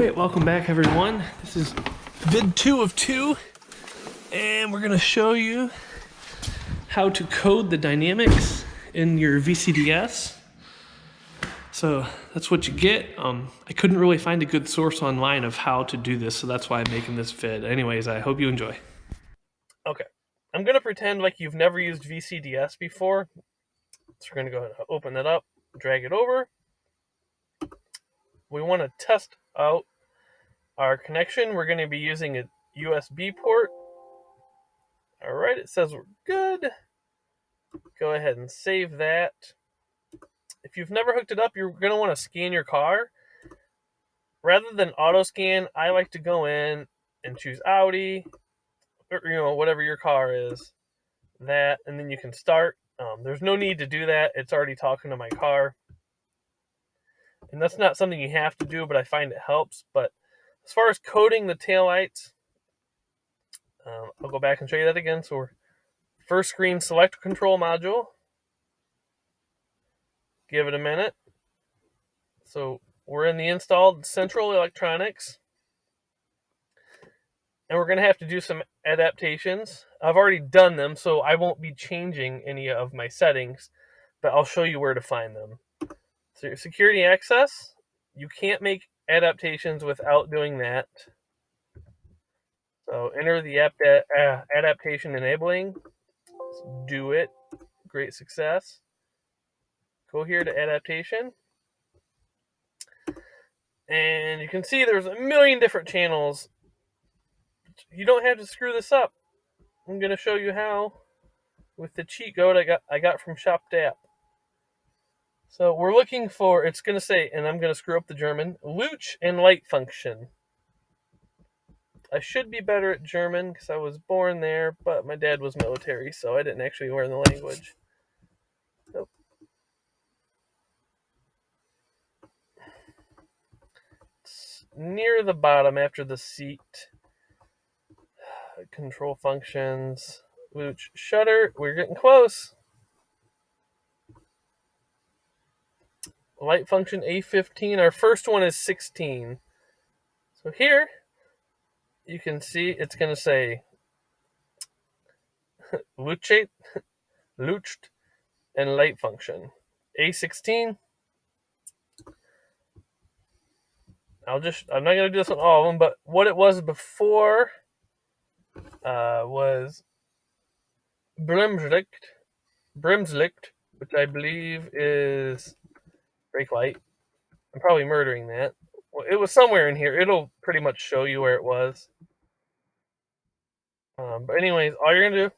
Alright, welcome back everyone. This is vid 2 of 2, and we're going to show you how to code the dynamics in your VCDS. So that's what you get. I couldn't really find a good source online of how to do this, so that's why I'm making this vid. Anyways, I hope you enjoy. Okay, I'm going to pretend like you've never used VCDS before. So we're going to go ahead and open that up, drag it over. We want to test out our connection. We're going to be using a USB port. All right, it says we're good. Go ahead and save that. If you've never hooked it up, you're going to want to scan your car. Rather than auto scan, I like to go in and choose Audi, or whatever your car is, that, and then you can start. There's no need to do that. It's already talking to my car. And that's not something you have to do, but I find it helps. But as far as coding the taillights, I'll go back and show you that again. So we're first screen, select control module. Give it a minute. So we're in the installed central electronics. And we're going to have to do some adaptations. I've already done them, so I won't be changing any of my settings, but I'll show you where to find them. So your security access, you can't make adaptations without doing that. So enter the adaptation enabling. Do it. Great success. Go here to adaptation. And you can see there's a million different channels. You don't have to screw this up. I'm going to show you how with the cheat code I got from ShopTap. So we're looking for, it's going to say, and I'm going to screw up the German, Luch and light function. I should be better at German because I was born there, but my dad was military, so I didn't actually learn the language. Nope. It's near the bottom after the seat. Control functions, Luch shutter, we're getting close. Light function A15, our first one is 16. So here, you can see it's going to say Luched and light function. A16. I'm not going to do this on all of them, but what it was before was Bremslicht, which I believe is brake light. I'm probably murdering that. Well, it was somewhere in here. It'll pretty much show you where it was. But anyways, all you're going to do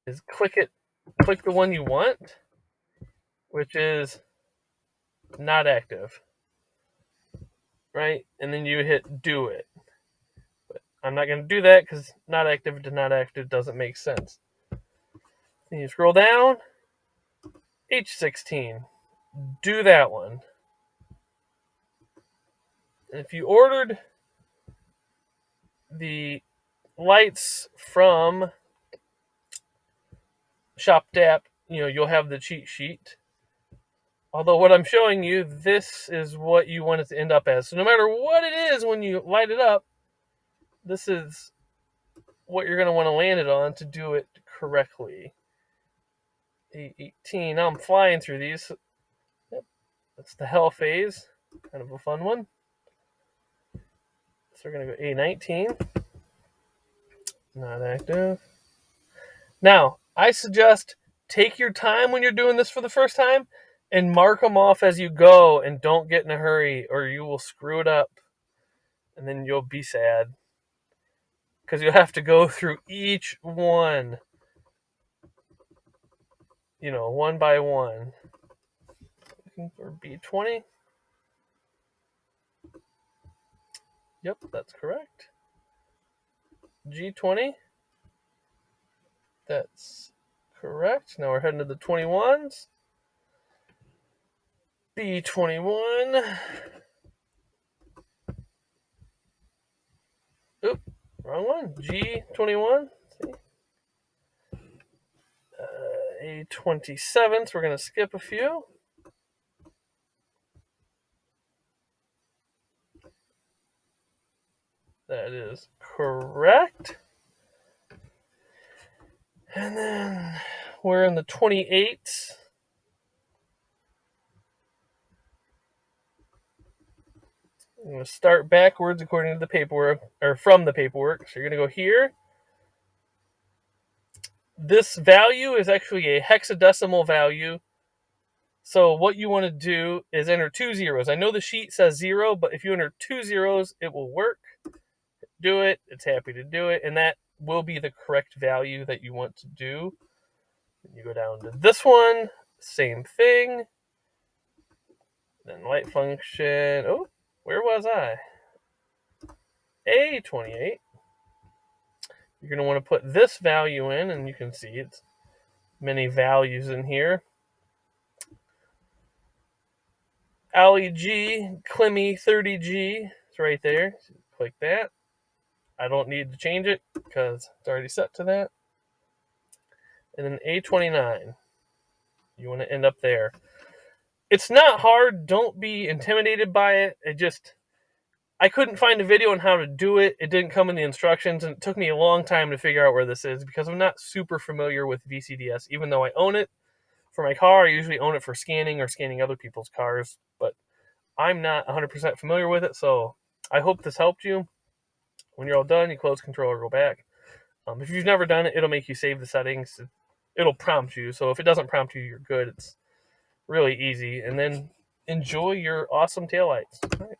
is click the one you want, which is not active, right? And then you hit do it. But I'm not going to do that because not active to not active doesn't make sense. Then you scroll down, H16, do that one. And if you ordered the lights from ShopTap, you'll have the cheat sheet. Although what I'm showing you, this is what you want it to end up as. So no matter what it is when you light it up, this is what you're going to want to land it on to do it correctly. A18. Now I'm flying through these. Yep. That's the hell phase. Kind of a fun one. So we're going to go A19. Not active. Now, I suggest take your time when you're doing this for the first time and mark them off as you go, and don't get in a hurry or you will screw it up and then you'll be sad because you'll have to go through each one, one by one. Looking for B20. Yep, that's correct. G20. That's correct. Now we're heading to the 21s. B21. Oop, wrong one. G21. See? A27. So we're going to skip a few. That is correct. And then we're in the 28s. I'm going to start backwards according to the paperwork, or from the paperwork. So you're going to go here. This value is actually a hexadecimal value. So what you want to do is enter 2 zeros. I know the sheet says 0, but if you enter 2 zeros, it will work. Do it. It's happy to do it. And that will be the correct value that you want to do. You go down to this one. Same thing. Then light function. Oh, where was I? A28. You're going to want to put this value in, and you can see it's many values in here. AUDI Clemmy 30G is right there. So click that. I don't need to change it because it's already set to that. And then A29. You want to end up there. It's not hard. Don't be intimidated by it. I couldn't find a video on how to do it. It didn't come in the instructions, and it took me a long time to figure out where this is because I'm not super familiar with VCDS. Even though I own it for my car, I usually own it for scanning or scanning other people's cars, but I'm not 100% familiar with it, so I hope this helped you. When you're all done, you close control or go back. If you've never done it, it'll make you save the settings. It'll prompt you, so if it doesn't prompt you, you're good. It's really easy. And then enjoy your awesome taillights. All right.